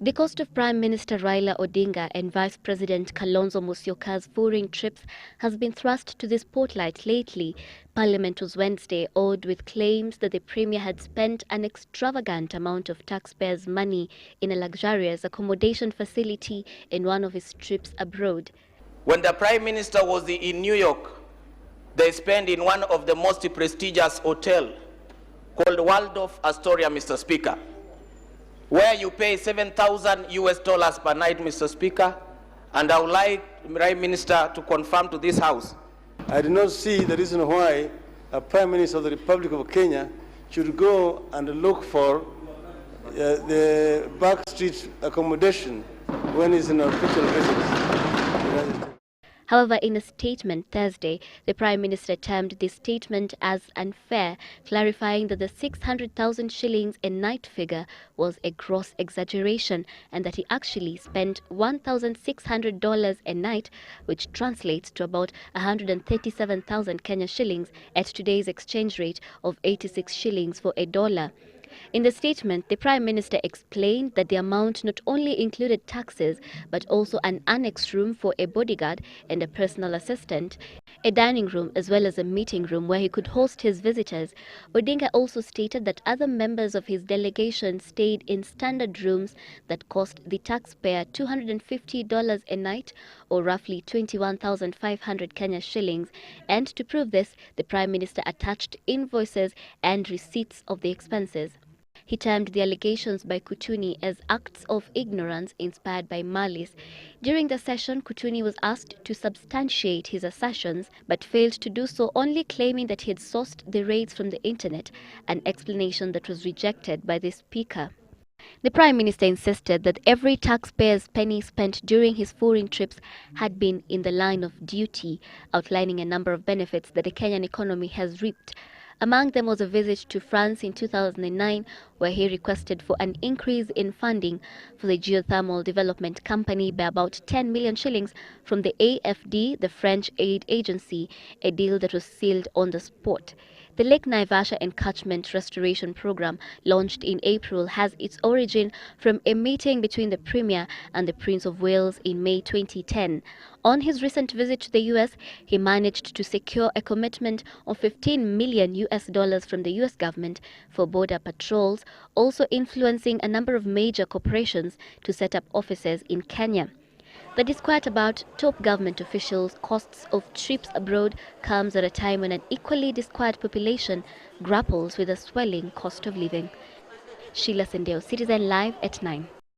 The cost of Prime Minister Raila Odinga and Vice President Kalonzo Musyoka's foreign trips has been thrust to the spotlight lately. Parliament was Wednesday awed with claims that the Premier had spent an extravagant amount of taxpayers' money in a luxurious accommodation facility in one of his trips abroad. When the Prime Minister was in New York, they spent in one of the most prestigious hotels called Waldorf Astoria, Mr. Speaker, where you pay $7,000 per night, Mr. Speaker, and I would like the Prime Minister to confirm to this House. I do not see the reason why a Prime Minister of the Republic of Kenya should go and look for the backstreet accommodation when he's in an official residence. However, in a statement Thursday, the Prime Minister termed this statement as unfair, clarifying that the 600,000 shillings a night figure was a gross exaggeration and that he actually spent $1,600 a night, which translates to about 137,000 Kenya shillings at today's exchange rate of 86 shillings for a dollar. In the statement, the Prime Minister explained that the amount not only included taxes, but also an annex room for a bodyguard and a personal assistant, a dining room as well as a meeting room where he could host his visitors. Odinga also stated that other members of his delegation stayed in standard rooms that cost the taxpayer $250 a night, or roughly 21,500 Kenya shillings. And to prove this, the Prime Minister attached invoices and receipts of the expenses. He termed the allegations by Kutuny as acts of ignorance inspired by malice. During the session, Kutuny was asked to substantiate his assertions, but failed to do so, only claiming that he had sourced the raids from the internet, an explanation that was rejected by the Speaker. The Prime Minister insisted that every taxpayer's penny spent during his foreign trips had been in the line of duty, outlining a number of benefits that the Kenyan economy has reaped. Among them was a visit to France in 2009, where he requested for an increase in funding for the geothermal development company by about 10 million shillings from the AFD, the French aid agency, a deal that was sealed on the spot. The Lake Naivasha Encatchment Restoration Program, launched in April, has its origin from a meeting between the Premier and the Prince of Wales in May 2010. On his recent visit to the U.S., he managed to secure a commitment of $15 million from the U.S. government for border patrols, also influencing a number of major corporations to set up offices in Kenya. The disquiet about top government officials' costs of trips abroad comes at a time when an equally disquiet population grapples with a swelling cost of living. Sheila Sendeyo, Citizen Live at 9.